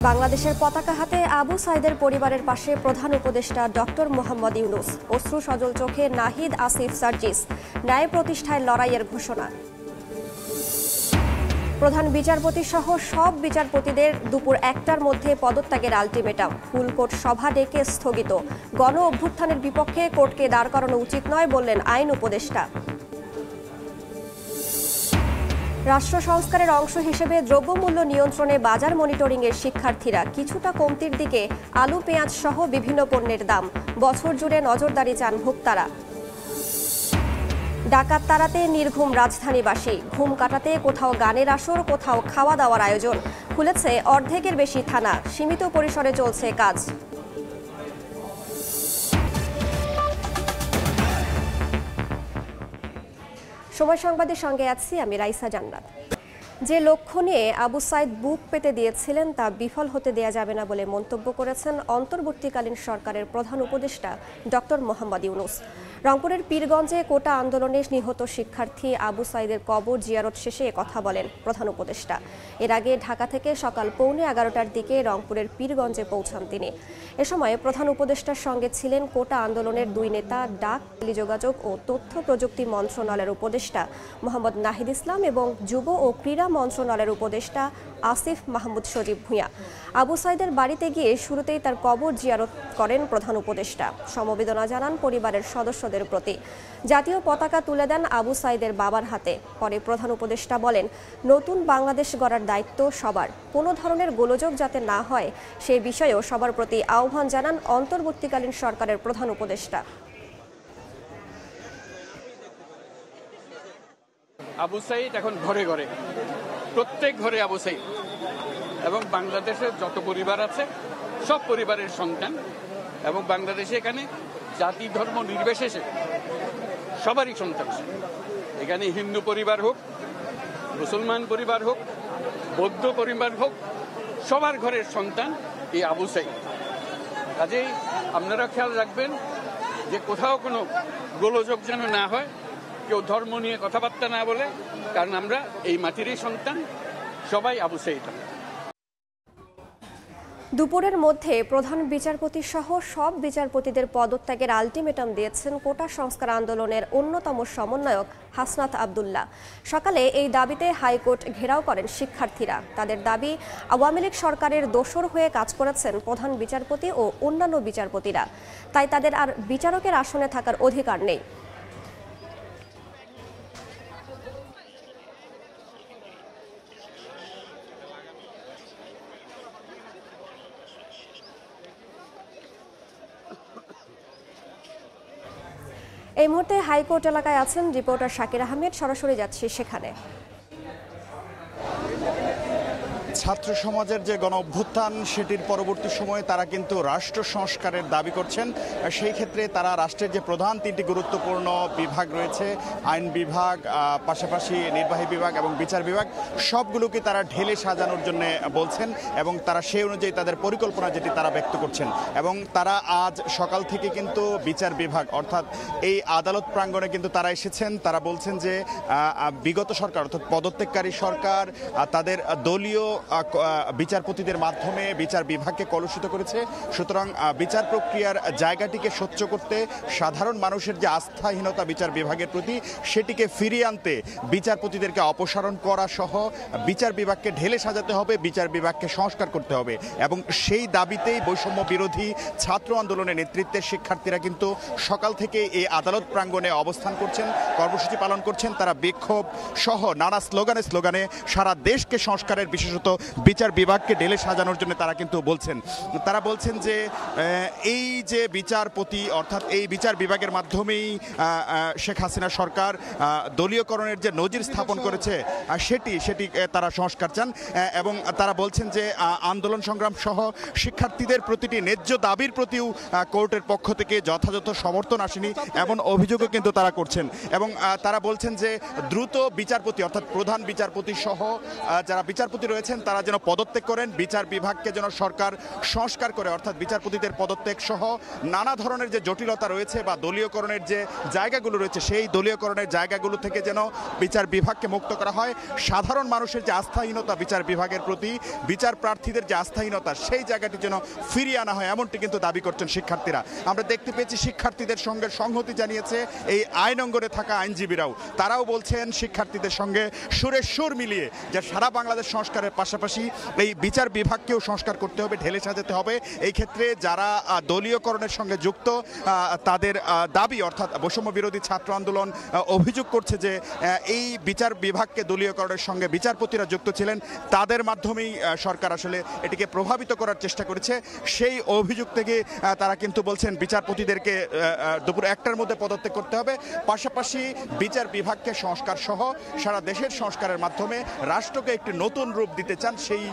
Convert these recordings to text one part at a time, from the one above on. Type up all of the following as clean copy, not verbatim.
বাংলাদেশের পতাকা হাতে আবু সাইদের পরিবারের পাশে প্রধান উপদেষ্টা ডক্টর মোহাম্মদ ইউনূস। অশ্রু সজল চোখে নাহিদ আসিফ সার্জিস। ন্যায় প্রতিষ্ঠায় লড়াইয়ের ঘোষণা। প্রধান বিচারপতি সহ সব বিচারপতিদের দুপুর ১টার মধ্যে পদত্যাগের আলটিমেটাম। ফুলকোর্ট সভা ডেকে স্থগিত। গণ অভ্যুত্থানের বিপক্ষে কোর্টকে দাঁড় করানো উচিত নয় বললেন আইন উপদেষ্টা। রাষ্ট্র সংস্কারের অংশ হিসেবে দ্রব্যমূল্য নিয়ন্ত্রণে বাজার মনিটরিংয়ের শিক্ষার্থীরা কিছুটা কমতির দিকে আলু পেঁয়াজ সহ বিভিন্ন পণ্যের দাম। বছর জুড়ে নজরদারি চান ভোক্তারা। ডাকাত তাড়াতে নির্ঘুম রাজধানীবাসী। ঘুম কাটাতে কোথাও গানের আসর, কোথাও খাওয়া দাওয়ার আয়োজন। খুলেছে অর্ধেকের বেশি থানা। সীমিত পরিসরে চলছে কাজ। সময় সংবাদের সঙ্গে আছি আমি রাইসা জান্নাত। যে লক্ষ্য নিয়ে আবু সাইদ বুক পেতে দিয়েছিলেন তা বিফল হতে দেয়া যাবে না বলে মন্তব্য করেছেন অন্তর্বর্তীকালীন সরকারের প্রধান উপদেষ্টা ডক্টর মোহাম্মদ ইউনূস। রংপুরের পীরগঞ্জে কোটা আন্দোলনে নিহত শিক্ষার্থী আবু সাইদের কবর জিয়ারত শেষে কথা বলেন প্রধান উপদেষ্টা। এর আগে ঢাকা থেকে সকাল 11:15টার দিকে রংপুরের পীরগঞ্জে পৌঁছান তিনি। এ সময় প্রধান উপদেষ্টার সঙ্গে ছিলেন কোটা আন্দোলনের দুই নেতা, ডাক, টেলিযোগাযোগ ও তথ্য প্রযুক্তি মন্ত্রণালয়ের উপদেষ্টা মোহাম্মদ নাহিদ ইসলাম এবং যুব ও ক্রীড়া মন্ত্রণালয়ের উপদেষ্টা আসিফ মাহমুদ সজীব ভূঁইয়া। আবু সাইদের বাড়িতে গিয়ে শুরুতেই তার কবর জিয়ারত করেন প্রধান উপদেষ্টা। সমবেদনা জানান পরিবারের সদস্যদের প্রতি। জাতীয় পতাকা তুলে দেন আবু সাইদের বাবার হাতে। পরে প্রধান উপদেষ্টা বলেন, নতুন বাংলাদেশ গড়ার দায়িত্ব সবার। কোনো ধরনের গোলযোগ যাতে না হয় সে বিষয়েও সবার প্রতি আহ্বান জানান অন্তর্বর্তীকালীন সরকারের প্রধান উপদেষ্টা। আবু সাইদ এখন ঘরে ঘরে, প্রত্যেক ঘরে আবু সাইদ, এবং বাংলাদেশের যত পরিবার আছে সব পরিবারের সন্তান, এবং বাংলাদেশে এখানে জাতি ধর্ম নির্বিশেষে সবারই সন্তান। এখানে হিন্দু পরিবার হোক, মুসলমান পরিবার হোক, বৌদ্ধ পরিবার হোক, সবার ঘরের সন্তান এই আবু সাইদ। কাজেই আপনারা খেয়াল রাখবেন যে কোথাও কোনো গোলযোগ যেন না হয়, কেউ ধর্ম নিয়ে কথাবার্তা না বলে, কারণ আমরা এই মাটিরই সন্তান, সবাই আবু সাইদ। দুপুরের মধ্যে প্রধান বিচারপতি সহ সব বিচারপতিদের পদত্যাগের আলটিমেটাম দিয়েছেন কোটা সংস্কার আন্দোলনের অন্যতম সমন্বয়ক হাসনাত আব্দুল্লাহ। সকালে এই দাবিতে হাইকোর্ট ঘেরাও করেন শিক্ষার্থীরা। তাদের দাবি, আওয়ামী লীগ সরকারের দোসর হয়ে কাজ করেছেন প্রধান বিচারপতি ও অন্যান্য বিচারপতিরা, তাই তাদের আর বিচারকের আসনে থাকার অধিকার নেই। এই মুহূর্তে হাইকোর্ট এলাকায় আছেন রিপোর্টার শাকির আহমেদ। সরাসরি যাচ্ছি সেখানে। ছাত্র সমাজের যে গণ অভ্যুত্থান সেটির পরবর্তী সময়ে তারা কিন্তু রাষ্ট্র সংস্কারের দাবি করছেন। সেই ক্ষেত্রে তারা রাষ্ট্রের যে প্রধান তিনটি গুরুত্বপূর্ণ বিভাগ রয়েছে, আইন বিভাগ, পাশাপাশি নির্বাহী বিভাগ এবং বিচার বিভাগ, সবগুলোকে তারা ঢেলে সাজানোর জন্য বলছেন এবং তারা সেই অনুযায়ী তাদের পরিকল্পনা যেটি তারা ব্যক্ত করছেন। এবং তারা আজ সকাল থেকে কিন্তু বিচার বিভাগ অর্থাৎ এই আদালত প্রাঙ্গণে কিন্তু তারা এসেছেন। তারা বলছেন যে বিগত সরকার অর্থাৎ পদত্যাগকারী সরকার তাদের দলীয় বিচারপতিদের মাধ্যমে বিচার বিভাগকে কলুষিত করেছে। সুতরাং বিচার প্রক্রিয়ার জায়গাটিকে স্বচ্ছ করতে, সাধারণ মানুষের যে আস্থাহীনতা বিচার বিভাগের প্রতি সেটিকে ফিরিয়ে আনতে বিচারপতিদেরকে অপসারণ করা সহ বিচার বিভাগকে ঢেলে সাজাতে হবে, বিচার বিভাগকে সংস্কার করতে হবে। এবং সেই দাবিতেই বৈষম্য বিরোধী ছাত্র আন্দোলনের নেতৃত্বে শিক্ষার্থীরা কিন্তু সকাল থেকে এই আদালত প্রাঙ্গণে অবস্থান করছেন, কর্মসূচি পালন করছেন। তারা বিক্ষোভ সহ নানা স্লোগানে সারা দেশকে সংস্কারের, বিশেষত বিচার বিভাগকে ঢেলে সাজানোর জন্য তারা কিন্তু বলছেন। তারা বলছেন যে এই যে বিচারপতি অর্থাৎ এই বিচার বিভাগের মাধ্যমেই শেখ হাসিনা সরকার দলীয়করণের যে নজির স্থাপন করেছে সেটি তারা সংস্কার চান। এবং তারা বলছেন যে আন্দোলন সংগ্রাম সহ শিক্ষার্থীদের প্রতিটি ন্যায্য দাবির প্রতিও কোর্টের পক্ষ থেকে যথাযথ সমর্থন আসেনি, এমন অভিযোগও কিন্তু তারা করছেন। এবং তারা বলছেন যে দ্রুত বিচারপতি অর্থাৎ প্রধান বিচারপতি সহ যারা বিচারপতি রয়েছেন তারা তারা যেন পদত্যাগ করেন, বিচার বিভাগকে যেন সরকার সংস্কার করে, অর্থাৎ বিচারপতিদের পদত্যাগ সহ নানা ধরনের যে জটিলতা রয়েছে বা দলীয়করণের যে জায়গাগুলো রয়েছে সেই দলীয়করণের জায়গাগুলো থেকে যেন বিচার বিভাগকে মুক্ত করা হয়। সাধারণ মানুষের যে আস্থাহীনতা বিচার বিভাগের প্রতি, বিচার প্রার্থীদের যে আস্থাহীনতা, সেই জায়গাটি যেন ফিরিয়ে আনা হয়, এমনটি কিন্তু দাবি করছেন শিক্ষার্থীরা। আমরা দেখতে পেয়েছি শিক্ষার্থীদের সঙ্গে সংহতি জানিয়েছে এই আইন অঙ্গনে থাকা আইনজীবীরাও। তারাও বলছেন শিক্ষার্থীদের সঙ্গে সুরে সুর মিলিয়ে যে সারা বাংলাদেশ সংস্কারের পাশাপাশি এই বিচার বিভাগকেও সংস্কার করতে হবে, ঢেলে সাজাতে হবে। এই ক্ষেত্রে যারা দলীয়করণের সঙ্গে যুক্ত তাদের দাবি, অর্থাৎ বৈষম্য বিরোধী ছাত্র আন্দোলন অভিযোগ করছে যে এই বিচার বিভাগকে দলীয়করণের সঙ্গে বিচারপতিরা যুক্ত ছিলেন, তাদের মাধ্যমেই সরকার আসলে এটিকে প্রভাবিত করার চেষ্টা করেছে। সেই অভিযোগ থেকে তারা কিন্তু বলছেন বিচারপতিদেরকে দুপুর 1টার মধ্যে পদত্যাগ করতে হবে, পাশাপাশি বিচার বিভাগকে সংস্কার সহ সারা দেশের সংস্কারের মাধ্যমে রাষ্ট্রকে একটি নতুন রূপ দিতে চান, সেই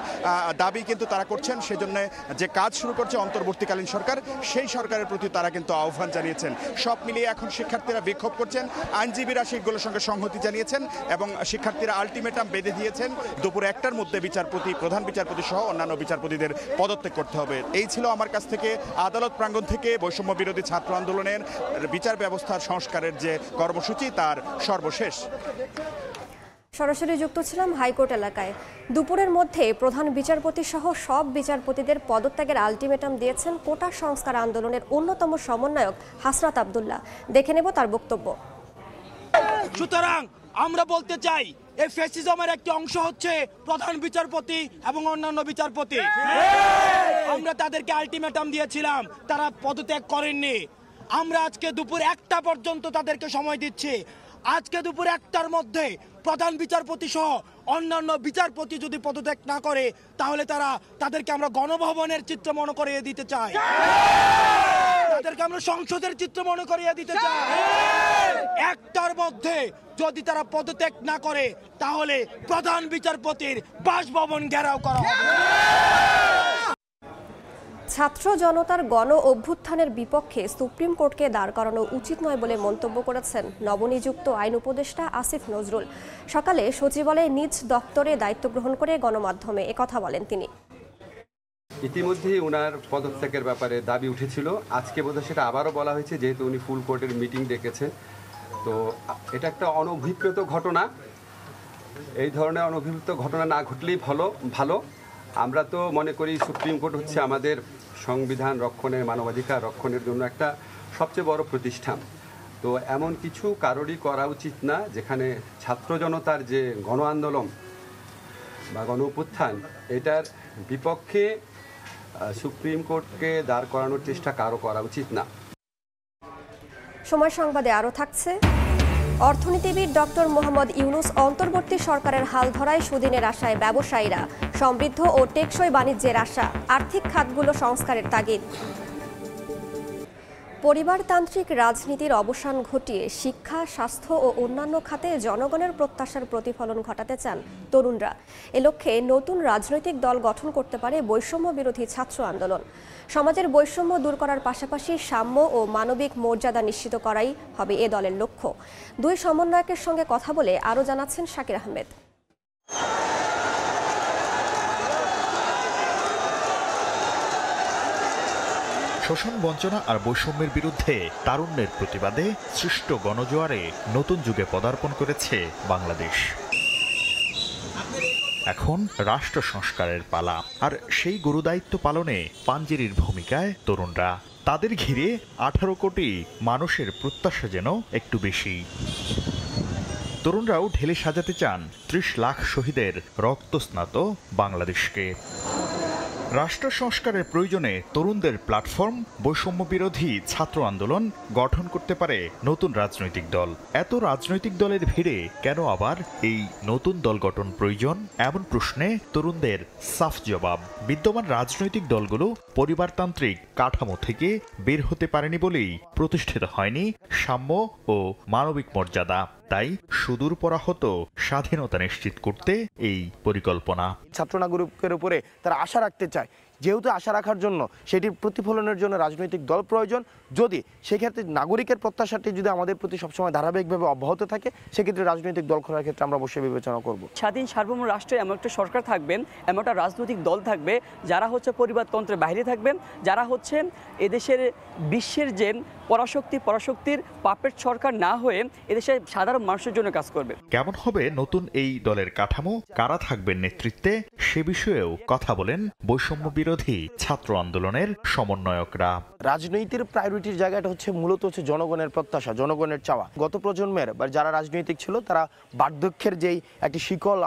দাবি কিন্তু তারা করছেন। সেজন্য যে কাজ শুরু করছে অন্তর্বর্তীকালীন সরকার, সেই সরকারের প্রতি তারা কিন্তু আহ্বান জানিয়েছেন। সব মিলিয়ে এখন শিক্ষার্থীরা বিক্ষোভ করছেন, আইনজীবীরা সেইগুলোর সঙ্গে সংহতি জানিয়েছেন এবং শিক্ষার্থীরা আলটিমেটাম বেঁধে দিয়েছেন দুপুর 1টার মধ্যে বিচারপতি, প্রধান বিচারপতি সহ অন্যান্য বিচারপতিদের পদত্যাগ করতে হবে। এই ছিল আমার কাছ থেকে আদালত প্রাঙ্গণ থেকে বৈষম্য বিরোধী ছাত্র আন্দোলনের বিচার ব্যবস্থার সংস্কারের যে কর্মসূচি তার সর্বশেষ। সরাসরি যুক্ত ছিলাম হাইকোর্ট এলাকায়। দুপুরের মধ্যে প্রধান বিচারপতি সহ সব বিচারপতিদের পদত্যাগের আলটিমেটাম দিয়েছেন কোটা সংস্কার আন্দোলনের অন্যতম সমন্বয়ক হাসনাত আব্দুল্লাহ। দেখে নেব তার বক্তব্য। সুতরাং আমরা বলতে চাই, এই ফ্যাসিজমের একটি অংশ হচ্ছে প্রধান বিচারপতি এবং অন্যান্য বিচারপতি। আমরা তাদেরকে আলটিমেটাম দিয়েছিলাম, তারা পদত্যাগ করেননি। আমরা আজকে দুপুর 1টা পর্যন্ত তাদেরকে সময় দিচ্ছি। আজকে দুপুর 1টার মধ্যে প্রধান বিচারপতি সহ অন্যান্য বিচারপতি যদি পদত্যাগ না করে, তাহলে তাদেরকে আমরা গণভবনের চিত্র মনে করিয়ে দিতে চাই, তাদেরকে আমরা সংসদের চিত্র মনে করিয়ে দিতে চাই। 1টার মধ্যে যদি তারা পদত্যাগ না করে, তাহলে প্রধান বিচারপতির বাসভবন ঘেরাও করা হবে। ছাত্র জনতার গণ অভ্যুত্থানের বিপক্ষে সুপ্রিম কোর্টকে দাঁড় করানো উচিত নয় বলে মন্তব্য করেছেন নবনিযুক্ত আইন উপদেষ্টা আসিফ নজরুল। সকালে সচিবালয়ে নিজ দপ্তরে দায়িত্ব গ্রহণ করে গণমাধ্যমে একথা বলেন তিনি। ইতিমধ্যেই ওনার পদত্যাগের ব্যাপারে দাবি উঠেছিল, আজকে বোধহয় সেটা আবারও বলা হয়েছে, যেহেতু উনি ফুল কোর্টের মিটিং ডেকেছে। তো এটা একটা অনভিপ্রেত ঘটনা, এই ধরনের অনভিপ্রেত ঘটনা না ঘটলেই ভালো। আমরা তো মনে করি সুপ্রিম কোর্ট হচ্ছে আমাদের সংবিধান রক্ষণের, মানবাধিকার রক্ষণের জন্য একটা সবচেয়ে বড় প্রতিষ্ঠান। তো এমন কিছু কারোরই করা উচিত না যেখানে ছাত্র জনতার যে গণ আন্দোলন বা গণ অভ্যুত্থান, এটার বিপক্ষে সুপ্রিম কোর্টকে দাঁড় করানোর চেষ্টা কারো করা উচিত না। সময় সংবাদে আরও থাকছে। অর্থনীতিবিদ ডক্টর মোহাম্মদ ইউনুস অন্তর্বর্তী সরকারের হাল ধরায় সুদিনের আশায় ব্যবসায়ীরা, সমৃদ্ধ ও টেকসই বাণিজ্যের আশা, আর্থিক খাতগুলো সংস্কারের তাগিদ। পরিবারতান্ত্রিক রাজনীতির অবসান ঘটিয়ে শিক্ষা, স্বাস্থ্য ও অন্যান্য খাতে জনগণের প্রত্যাশার প্রতিফলন ঘটাতে চান তরুণরা। এ লক্ষ্যে নতুন রাজনৈতিক দল গঠন করতে পারে বৈষম্য বিরোধী ছাত্র আন্দোলন। সমাজের বৈষম্য দূর করার পাশাপাশি সাম্য ও মানবিক মর্যাদা নিশ্চিত করাই হবে এ দলের লক্ষ্য। দুই সমন্বয়কের সঙ্গে কথা বলে আরও জানাচ্ছেন শাকির আহমেদ। শোষণ, বঞ্চনা আর বৈষম্যের বিরুদ্ধে তারুণ্যের প্রতিবাদে সৃষ্ট গণজোয়ারে নতুন যুগে পদার্পণ করেছে বাংলাদেশ। এখন রাষ্ট্র সংস্কারের পালা, আর সেই গুরুদায়িত্ব পালনে পাঞ্জেরির ভূমিকায় তরুণরা। তাদের ঘিরে 18 কোটি মানুষের প্রত্যাশা যেন একটু বেশি। তরুণরাও ঢেলে সাজাতে চান 30 লাখ শহীদের রক্তস্নাত বাংলাদেশকে। রাষ্ট্র সংস্কারের প্রয়োজনে তরুণদের প্ল্যাটফর্ম বৈষম্য বিরোধী ছাত্র আন্দোলন গঠন করতে পারে নতুন রাজনৈতিক দল। এত রাজনৈতিক দলের ভিড়ে কেন আবার এই নতুন দল গঠন প্রয়োজন, এমন প্রশ্নে তরুণদের সাফ জবাব। বিদ্যমান রাজনৈতিক দলগুলো পরিবারতান্ত্রিক কাঠামো থেকে বের হতে পারেনি বলেই প্রতিষ্ঠিত হয়নি সাম্য ও মানবিক মর্যাদা। তাই সুদূর পরাহত স্বাধীনতা নিশ্চিত করতে এই পরিকল্পনা। ছাত্র নাগরিকের উপরে তারা আশা রাখতে চায় যেহেতু আশা রাখার জন্য সেটির প্রতিফলনের জন্য রাজনৈতিক দল প্রয়োজন। যদি সেক্ষেত্রে নাগরিকের প্রত্যাশাটি যদি আমাদের প্রতি সবসময় ধারাবাহিকভাবে অব্যাহত থাকে, সেক্ষেত্রে রাজনৈতিক দল করার ক্ষেত্রে আমরা অবশ্যই বিবেচনা করব। স্বাধীন সার্বভৌম রাষ্ট্রে এমন একটা সরকার থাকবেন, এমন একটা রাজনৈতিক দল থাকবে যারা হচ্ছে পরিবারতন্ত্রের বাইরে থাকবেন, যারা হচ্ছে এদেশের বিশ্বের যে পরাশক্তির পাপেট সরকার না হয়ে এদেশের সাধারণ মানুষের জন্য কাজ করবে। কেমন হবে নতুন এই দলের কাঠামো, কারা থাকবেন নেতৃত্বে, সে বিষয়েও কথা বলেন বৈষম্য বিরোধী ছাত্র আন্দোলনের সমন্বয়করা। রাজনীতির প্রায়োরিটির জায়গাটা হচ্ছে মূলত হচ্ছে জনগণের প্রত্যাশা, জনগণের চাওয়া। গত প্রজন্মের বা যারা রাজনৈতিক ছিল তারা বার্ধক্যের যেই একটি শৃঙ্খল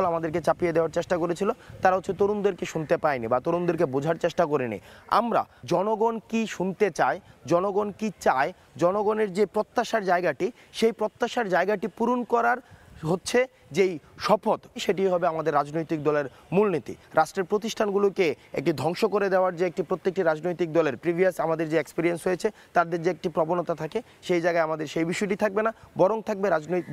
আমাদেরকে চাপিয়ে দেওয়ার চেষ্টা করেছিল, তারা হচ্ছে তরুণদেরকে শুনতে পায়নি বা তরুণদেরকে বোঝার চেষ্টা করেনি। আমরা জনগণ কি শুনতে চায়, জনগণ কি চায়, জনগণের যে প্রত্যাশার জায়গাটি, সেই প্রত্যাশার জায়গাটি পূরণ করার হচ্ছে যেই শপথ, সেটি হবে আমাদের রাজনৈতিক দলের মূলনীতি। রাষ্ট্রের প্রতিষ্ঠানগুলোকে একটি ধ্বংস করে দেওয়ার যে একটি প্রত্যেকটি রাজনৈতিক দলের প্রিভিয়াস আমাদের যে এক্সপিরিয়েন্স হয়েছে, তাদের যে একটি প্রবণতা থাকে, সেই জায়গায় আমাদের সেই বিষয়টি থাকবে না, বরং থাকবে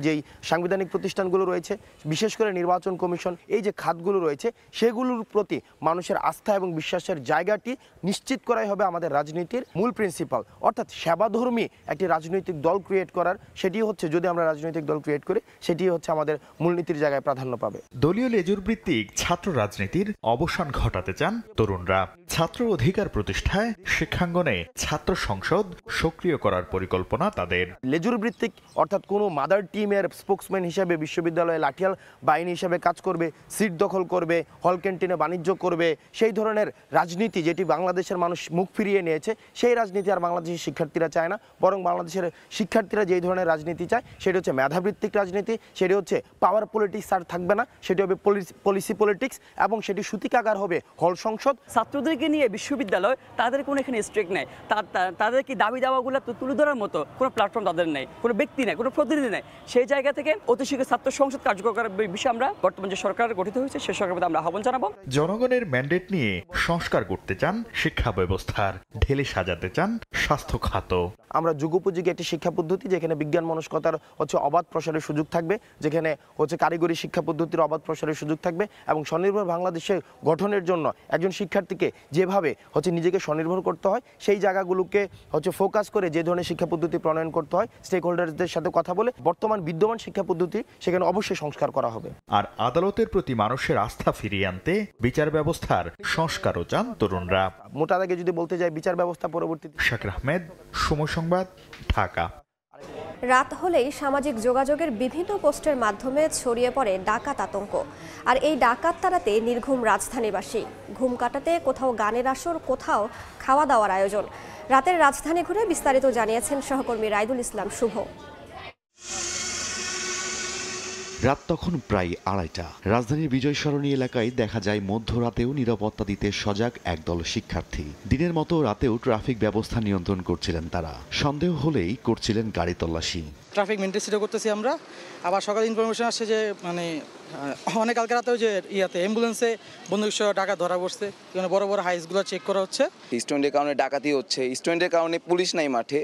যেই সাংবিধানিক প্রতিষ্ঠানগুলো রয়েছে, বিশেষ করে নির্বাচন কমিশন, এই যে খাতগুলো রয়েছে, সেগুলোর প্রতি মানুষের আস্থা এবং বিশ্বাসের জায়গাটি নিশ্চিত করাই হবে আমাদের রাজনীতির মূল প্রিন্সিপাল। অর্থাৎ সেবাধর্মী একটি রাজনৈতিক দল ক্রিয়েট করার, সেটি হচ্ছে যদি আমরা রাজনৈতিক দল ক্রিয়েট করি, সেটি হচ্ছে আমাদের মূলনীতির জায়গায় প্রাধান্য পাবে। দলীয় লেজুর ভিত্তিক ছাত্র রাজনীতির অবসান ঘটাতে চান তরুণরা। ছাত্র অধিকার প্রতিষ্ঠায় শিক্ষাঙ্গনে ছাত্র সংসদ সক্রিয় করার পরিকল্পনা তাদের। লেজুর ভিত্তিক অর্থাৎ কোনো মাদার টিমের স্পোকসম্যান হিসেবে বিশ্ববিদ্যালয়ে লাঠিয়াল বাহিনী হিসেবে কাজ করবে, সিট দখল করবে, হল ক্যান্টিনে বাণিজ্য করবে, সেই ধরনের রাজনীতি যেটি বাংলাদেশের মানুষ মুখ ফিরিয়ে নিয়েছে, সেই রাজনীতি আর বাংলাদেশের শিক্ষার্থীরা চায় না। বরং বাংলাদেশের শিক্ষার্থীরা যেই ধরনের রাজনীতি চায়, সেটি হচ্ছে মেধাভিত্তিক রাজনীতি, সেটি হচ্ছে পাওয়ার পলিটিক্স আর থাকবে না, সেটি হবে পলিসি পলিটিক্স, এবং সেটি সূতিকাগার হবে হল সংসদ। ছাত্রদেরকে নিয়ে বিশ্ববিদ্যালয়, তাদের কোনো এখানে স্ট্রিক নেই, তাদের কি দাবি দাওয়াগুলো তুলে ধরার মতো কোনো প্ল্যাটফর্ম তাদের নেই, কোনো ব্যক্তি নেই, কোনো প্রতিনিধি নেই। সেই জায়গা থেকে অতি শীঘ্র ছাত্র সংসদ কার্যকর করার বিষয়ে আমরা বর্তমান যে সরকার গঠিত হয়েছে, সেই সরকারের আমরা আহ্বান জানাবো। জনগণের ম্যান্ডেট নিয়ে সংস্কার করতে চান শিক্ষা ব্যবস্থার, ঢেলে সাজাতে চান স্বাস্থ্য খাত। আমরা যুগোপযোগী একটি শিক্ষা পদ্ধতি, যেখানে বিজ্ঞান মনস্কতার হচ্ছে অবাধ প্রসারের সুযোগ থাকবে, যেখানে হচ্ছে কারিগরি শিক্ষা পদ্ধতির অবাধ প্রসারের সুযোগ থাকবে, এবং স্বনির্ভর বাংলাদেশে গঠনের জন্য একজন শিক্ষার্থীকে যেভাবে হচ্ছে নিজেকে স্বনির্ভর করতে হয়, সেই জায়গাগুলোকে হচ্ছে ফোকাস করে যে ধরনের শিক্ষা পদ্ধতি প্রণয়ন করতে হয়, স্টেক হোল্ডারদের সাথে কথা বলে বর্তমান বিদ্যমান শিক্ষা পদ্ধতি সেখানে অবশ্যই সংস্কার করা হবে। আর আদালতের প্রতি মানুষের আস্থা ফিরিয়ে আনতে বিচার ব্যবস্থার সংস্কারও চান তরুণরা। মোটা দাগে যদি বলতে যাই, বিচার ব্যবস্থা পরবর্তীতে। শাকির আহমেদ, সময় সংবাদ, ঢাকা। রাত হলেই সামাজিক যোগাযোগের বিভিন্ন পোস্টের মাধ্যমে ছড়িয়ে পড়ে ডাকাত আতঙ্ক। আর এই ডাকাত তাড়াতে নির্ঘুম রাজধানীবাসী। ঘুম কাটাতে কোথাও গানের আসর, কোথাও খাওয়া দাওয়ার আয়োজন। রাতের রাজধানী ঘুরে বিস্তারিত জানিয়েছেন সহকর্মী রাইদুল ইসলাম শুভ। রাত তখন প্রায় 2:30। রাজধানীর বিজয় সরণি এলাকায় দেখা যায় মধ্যরাতেও নিরাপত্তা দিতে সজাগ একদল শিক্ষার্থী। দিনের মতো রাতেও ট্রাফিক ব্যবস্থা নিয়ন্ত্রণ করছিলেন তারা। সন্দেহ হলেই করছিলেন গাড়ি তল্লাশি। ট্রাফিক মেনটেন্সিটা করতেছি আমরা। আবার সকালে ইনফরমেশন আসছে যে অনেক কালকে রাতেও যে অ্যাম্বুলেন্সে বন্দুকসহ ডাকাত ধরা পড়ছে, বড় বড় হাইসগুলো চেক করা হচ্ছে। স্টুডেন্টের কারণে ডাকাতি হচ্ছে, স্টুডেন্টের কারণে পুলিশ নাই মাঠে,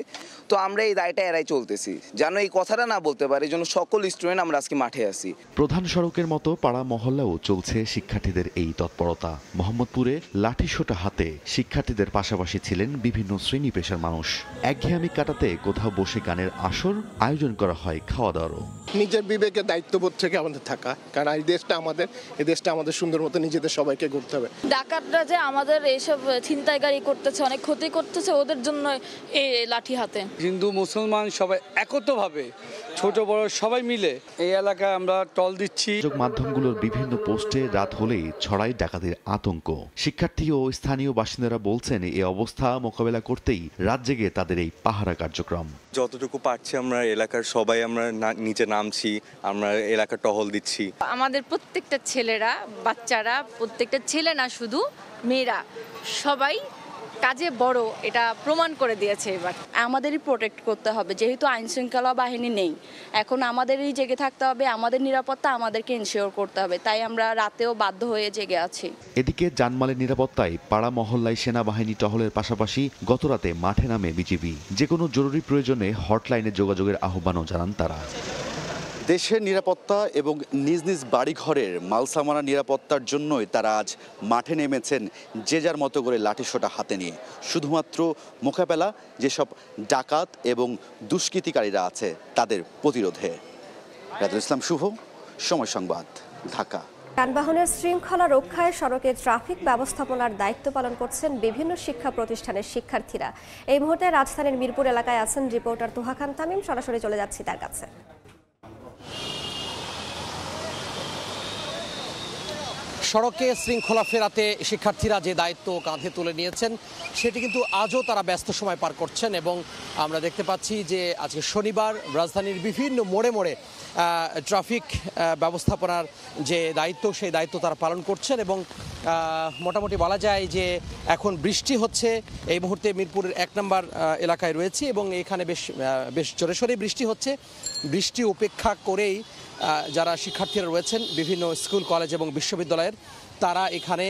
তো আমরা এই দায়টা এড়াই চলতেছি, যেন এই কথাটা না বলতে পারে, এই জন্য সকল স্টুডেন্ট আমরা আজকে মাঠে আছি। প্রধান সড়কের মতো পাড়া মহল্লাও চলছে শিক্ষার্থীদের এই তৎপরতা। মোহাম্মদপুরে লাঠিসোঁটা হাতে শিক্ষার্থীদের পাশাপাশি ছিলেন বিভিন্ন শ্রেণী পেশার মানুষ। একঘেয়েমি কাটাতে কোথাও বসে গানের আসর, আয়োজন করা হয় খাওয়া দাওয়ারও। নিজের বিবেকের দায়িত্ববোধ থেকে আমাদের থাকা, কারণ এই দেশটা আমাদের সুন্দর মতো নিজেদের সবাইকে করতে হবে। ডাকাতরা যে আমাদের এইসব ছিনতাইকারী করতেছে, অনেক ক্ষতি করতেছে, ওদের জন্য এই লাঠি হাতে। হিন্দু মুসলমান সবাই একত্রভাবে, ছোট বড় সবাই মিলে এই এলাকায় আমরা টল দিচ্ছি। যোগাযোগ মাধ্যমগুলোর বিভিন্ন পোস্টে রাত হলেই ছড়ায় ডাকাতির আতঙ্ক। শিক্ষার্থী ও স্থানীয় বাসিন্দারা বলছেন, এই অবস্থা মোকাবেলা করতেই রাত জেগে তাদের এই পাহারা কার্যক্রম। যতটুকু পারছি আমরা এলাকার সবাই আমরা নিচে নামছি, আমরা এলাকা টহল দিচ্ছি। আমাদের প্রত্যেকটা ছেলেরা, বাচ্চারা, প্রত্যেকটা ছেলে না শুধু মেয়েরা, সবাই কাজে বড়, এটা প্রমাণ করে দিয়েছে। এবার আমাদেরই প্রোটেক্ট করতে হবে, যেহেতু আইন শৃঙ্খলা বাহিনী নেই, এখন আমাদেরই জেগে থাকতে হবে, আমাদের নিরাপত্তা আমাদেরকে ইনশিওর করতে হবে, তাই আমরা রাতেও বাধ্য হয়ে জেগে আছি। এদিকে জানমালের নিরাপত্তায় পাড়া মহল্লায় সেনাবাহিনী টহলের পাশাপাশি গতরাতে মাঠে নামে বিজিবি। যে কোনো জরুরি প্রয়োজনে হটলাইনে যোগাযোগের আহ্বানও জানান তারা। দেশের নিরাপত্তা এবং নিজ নিজ বাড়িঘরের মালসামানা নিরাপত্তার জন্যই তারা আজ মাঠে নেমেছেন যে যার মতো করে লাঠিসোঁটা হাতে নিয়ে, শুধুমাত্র মোকাবেলা যেসব ডাকাত এবং দুষ্কৃতিকারীরা আছে তাদের প্রতিরোধে। রাজুল ইসলাম শুভ, সময় সংবাদ, ঢাকা। যানবাহনের শৃঙ্খলা রক্ষায় সড়কে ট্রাফিক ব্যবস্থাপনার দায়িত্ব পালন করছেন বিভিন্ন শিক্ষা প্রতিষ্ঠানের শিক্ষার্থীরা। এই মুহূর্তে রাজধানীর মিরপুর এলাকায় আছেন রিপোর্টার তুহা খান তামিম, সরাসরি চলে যাচ্ছি তার কাছে। সড়কে শৃঙ্খলা ফেরাতে শিক্ষার্থীরা যে দায়িত্ব কাঁধে তুলে নিয়েছেন সেটি কিন্তু আজও তারা ব্যস্ত সময় পার করছেন এবং আমরা দেখতে পাচ্ছি যে আজকে শনিবার রাজধানীর বিভিন্ন মোড়ে মোড়ে ট্রাফিক ব্যবস্থাপনার যে দায়িত্ব সেই দায়িত্ব তারা পালন করছেন এবং মোটামুটি বলা যায় যে এখন বৃষ্টি হচ্ছে। এই মুহূর্তে মিরপুরের 1 নম্বর এলাকায় রয়েছে এবং এখানে বেশ জোরে সোরে বৃষ্টি হচ্ছে। বৃষ্টি উপেক্ষা করেই যারা শিক্ষার্থীরা রয়েছেন বিভিন্ন স্কুল কলেজ এবং বিশ্ববিদ্যালয়ের, তারা এখানে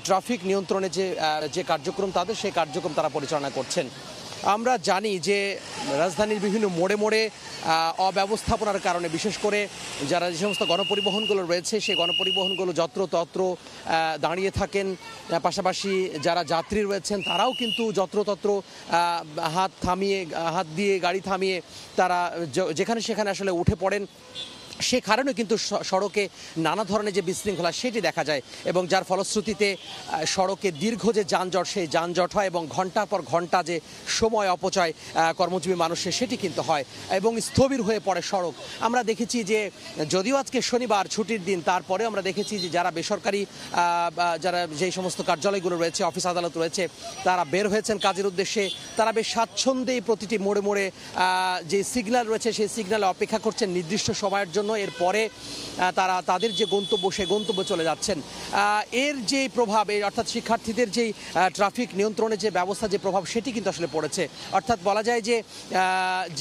ট্রাফিক নিয়ন্ত্রণে যে কার্যক্রম তাদের সেই কার্যক্রম তারা পরিচালনা করছেন। আমরা জানি যে রাজধানীর বিভিন্ন মোড়ে মোড়ে অব্যবস্থাপনার কারণে বিশেষ করে যারা যে সমস্ত গণপরিবহনগুলো রয়েছে সেই গণপরিবহনগুলো যত্রতত্র দাঁড়িয়ে থাকেন, পাশাপাশি যারা যাত্রী রয়েছেন তারাও কিন্তু যত্রতত্র হাত দিয়ে গাড়ি থামিয়ে তারা যেখানে সেখানে আসলে উঠে পড়েন। সে কারণে কিন্তু সড়কে নানা ধরনের যে বিশৃঙ্খলা সেটি দেখা যায় এবং যার ফলশ্রুতিতে সড়কে দীর্ঘ যে যানজট সেই যানজট হয় এবং ঘন্টার পর ঘন্টা যে সময় অপচয় কর্মজীবী মানুষের সেটি কিন্তু হয় এবং স্থবির হয়ে পড়ে সড়ক। আমরা দেখেছি যে যদিও আজকে শনিবার ছুটির দিন, তারপরে আমরা দেখেছি যে যারা বেসরকারি যারা যেই সমস্ত কার্যালয়গুলো রয়েছে, অফিস আদালত রয়েছে, তারা বের হয়েছেন কাজের উদ্দেশ্যে। তারা বেশ স্বাচ্ছন্দ্যেই প্রতিটি মোড়ে মোড়ে যে সিগন্যাল রয়েছে সেই সিগন্যালে অপেক্ষা করছেন নির্দিষ্ট সময়ের জন্য। এরপরে তারা তাদের যে গন্তব্য সেই গন্তব্যে চলে যাচ্ছেন। এর যে প্রভাব, অর্থাৎ শিক্ষার্থীদের যেই ট্রাফিক নিয়ন্ত্রণের যে ব্যবস্থা, যে প্রভাব সেটি কিন্তু আসলে পড়েছে। অর্থাৎ বলা যায় যে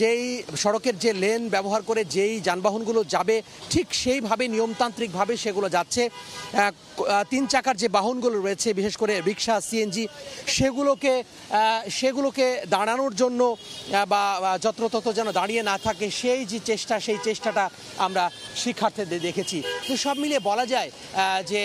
যেই সড়কের যে লেন ব্যবহার করে যেই যানবাহনগুলো যাবে ঠিক সেইভাবে নিয়মতান্ত্রিকভাবে সেগুলো যাচ্ছে। 3 চাকার যে বাহনগুলো রয়েছে বিশেষ করে রিক্সা, সিএনজি, সেগুলোকে দাঁড়ানোর জন্য বা যত্রতত্র যেন দাঁড়িয়ে না থাকে সেই যে সেই চেষ্টাটা আমরা শিক্ষার্থীদের দেখেছি। তো সব মিলিয়ে বলা যায় যে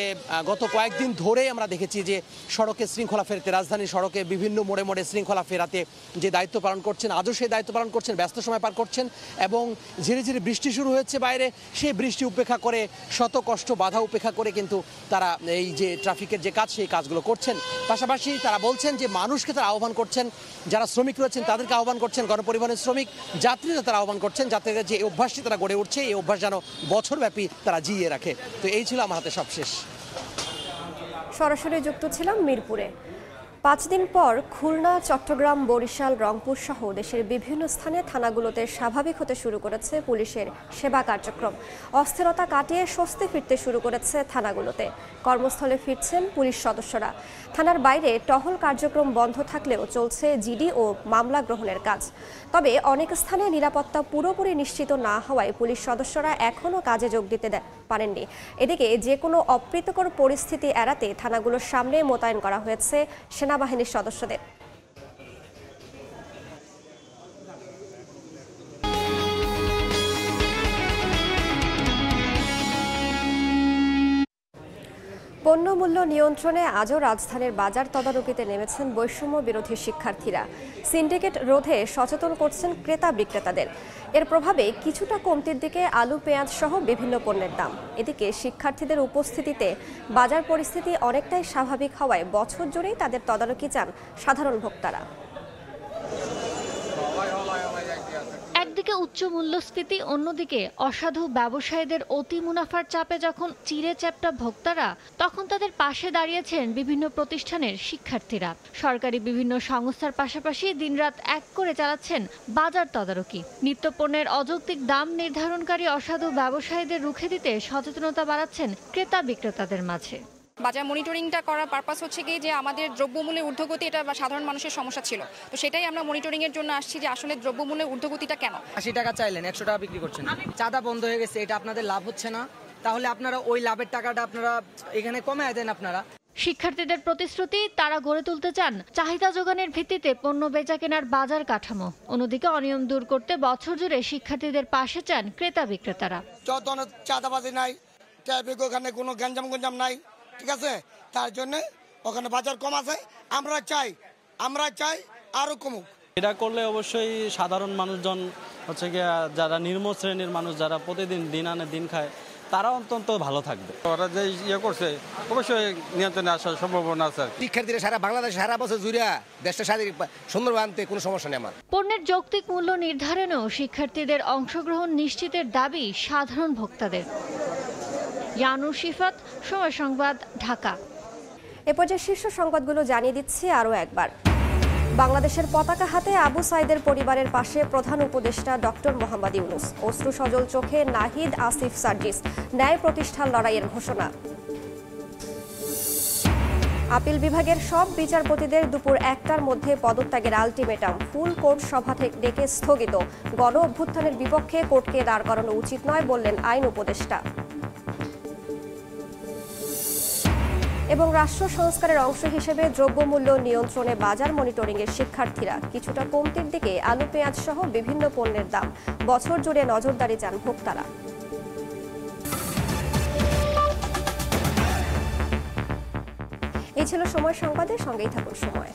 গত কয়েকদিন ধরে আমরা দেখেছি যে সড়কে শৃঙ্খলা ফেরাতে, রাজধানীর সড়কে বিভিন্ন মোড়ে মোড়ে শৃঙ্খলা ফেরাতে যে দায়িত্ব পালন করছেন, আজও সেই দায়িত্ব পালন করছেন, ব্যস্ত সময় পার করছেন এবং ধীরে ধীরে বৃষ্টি শুরু হয়েছে বাইরে, সেই বৃষ্টি উপেক্ষা করে শত কষ্ট বাধা উপেক্ষা করে কিন্তু তারা এই যে ট্রাফিকের যে কাজ সেই কাজগুলো করছেন। পাশাপাশি তারা বলছেন যে মানুষকে তারা আহ্বান করছেন, যারা শ্রমিক রয়েছেন তাদেরকে আহ্বান করছেন, গণপরিবহনের শ্রমিক যাত্রীরা তারা আহ্বান করছেন যাত্রীদের যে অভ্যাসটি তারা গড়ে উঠছে এই অভ্যাস যেন বছরব্যাপী তারা জিইয়ে রাখে। তো এই ছিল আমার হাতে সবশেষ। সরাসরি যুক্ত ছিলাম মিরপুরে। 5 দিন পর খুলনা, চট্টগ্রাম, বরিশাল, রংপুর সহ দেশের বিভিন্ন স্থানে থানাগুলোতে স্বাভাবিক হতে শুরু করেছে পুলিশের সেবা কার্যক্রম। অস্থিরতা কাটিয়ে স্বস্তি ফিরতে শুরু করেছে থানাগুলোতে। কর্মস্থলে ফিরছেন পুলিশ সদস্যরা। থানার বাইরে টহল কার্যক্রম বন্ধ থাকলেও চলছে জিডি ও মামলা গ্রহণের কাজ। তবে অনেক স্থানে নিরাপত্তা পুরোপুরি নিশ্চিত না হওয়ায় পুলিশ সদস্যরা এখনও কাজে যোগ দিতে পারেননি। এদিকে যে কোনো অপ্রীতিকর পরিস্থিতি এড়াতে থানাগুলোর সামনে মোতায়েন করা হয়েছে সেনাবাহিনীর সদস্যদের। পণ্যমূল্য নিয়ন্ত্রণে আজও রাজধানীর বাজার তদারকিতে নেমেছেন বৈষম্য বিরোধী শিক্ষার্থীরা। সিন্ডিকেট রোধে সচেতন করছেন ক্রেতা বিক্রেতাদের। এর প্রভাবে কিছুটা কমতির দিকে আলু, পেঁয়াজ সহ বিভিন্ন পণ্যের দাম। এদিকে শিক্ষার্থীদের উপস্থিতিতে বাজার পরিস্থিতি অনেকটাই স্বাভাবিক হওয়ায় বছর জুড়েই তাদের তদারকি চান সাধারণ ভোক্তারা। একদিকে উচ্চ মূল্যস্ফীতি, অন্যদিকে অসাধু ব্যবসায়ীদের অতি মুনাফার চাপে যখন চিড়ে চ্যাপ্টা ভোক্তারা, তখন তাদের পাশে দাঁড়িয়েছেন বিভিন্ন প্রতিষ্ঠানের শিক্ষার্থীরা। সরকারি বিভিন্ন সংস্থার পাশাপাশি দিনরাত এক করে চালাচ্ছেন বাজার তদারকি। নিত্যপণ্যের অযৌক্তিক দাম নির্ধারণকারী অসাধু ব্যবসায়ীদের রুখে দিতে সচেতনতা বাড়াচ্ছেন ক্রেতা বিক্রেতাদের মাঝে। বাজার মনিটরিংটা করার পারপাস হচ্ছে কি যে আমাদের দ্রব্যমূল্যের ঊর্ধ্বগতি এটা সাধারণ মানুষের সমস্যা ছিল, তো সেটাই আমরা মনিটরিংয়ের জন্য আসছি যে আসলে দ্রব্যমূল্যের ঊর্ধ্বগতিটা কেন। 80 টাকা চাইলেন 100 টাকা বিক্রি করছেন, চাঁদা বন্ধ হয়ে গেছে, এটা আপনাদের লাভ হচ্ছে না, তাহলে আপনারা ওই লাভের টাকাটা আপনারা এখানে কমায় দেন। আপনারা শিক্ষার্থীদের প্রতিশ্রুতি, তারা গড়ে তুলতে চান চাহিদা যোগানের ভিত্তিতে পণ্য বেচা কেনার বাজার কাঠামো। অন্যদিকে অনিয়ম দূর করতে বছর জুড়ে শিক্ষার্থীদের পাশে চান ক্রেতা বিক্রেতারা। যত চাঁদাবাজি নাই, ওখানে কোনো গঞ্জাম নাই, ঠিক আছে, তার জন্য ওখানে বাজার কম আছে। আমরা চাই আরো কমুক। এটা করলে অবশ্যই সাধারণ মানুষজন হচ্ছে গিয়ে যারা নিম্ন শ্রেণীর মানুষ, যারা প্রতিদিন দিন আনে দিন খায়, তারা অন্তত ভালো থাকবে। ওরা যে ইয়ে করছে অবশ্যই নিয়ন্ত্রণে আসার সম্ভাবনা আছে। শিক্ষার্থীরা সারা বাংলাদেশ সারা বছর জুড়ে দেশটা সুন্দর আনতে কোনো সমস্যা নেই আমার। পণ্যের যৌক্তিক মূল্য নির্ধারণেও শিক্ষার্থীদের অংশগ্রহণ নিশ্চিতের দাবি সাধারণ ভোক্তাদের। ইয়ানুর শিফাত, সময় সংবাদ, ঢাকা। এ পর্যায়ে শীর্ষ সংবাদগুলো জানিয়ে দিচ্ছি আরও একবার। বাংলাদেশের পতাকা হাতে আবু সাইদের পরিবারের পাশে প্রধান উপদেষ্টা ডক্টর মোহাম্মদ ইউনূস। অশ্রু সজল চোখে নাহিদ আসিফ সার্জিস। ন্যায় প্রতিষ্ঠার লড়াইয়ের ঘোষণা। আপিল বিভাগের সব বিচারপতিদের দুপুর ১টার মধ্যে পদত্যাগের আলটিমেটাম। ফুল কোর্ট সভা ডেকে স্থগিত। গণ অভ্যুত্থানের বিপক্ষে কোর্টকে দাঁড় করানো উচিত নয় বললেন আইন উপদেষ্টা। এবং রাষ্ট্র সংস্কারের অংশ হিসেবে দ্রব্যমূল্য নিয়ন্ত্রণে বাজার মনিটরিংয়ের শিক্ষার্থীরা। কিছুটা কমতির দিকে আলু পেঁয়াজ সহ বিভিন্ন পণ্যের দাম। বছর জুড়ে নজরদারি চান ভোক্তারা। এই ছিল সময় সংবাদের, সঙ্গেই থাকুন সময়।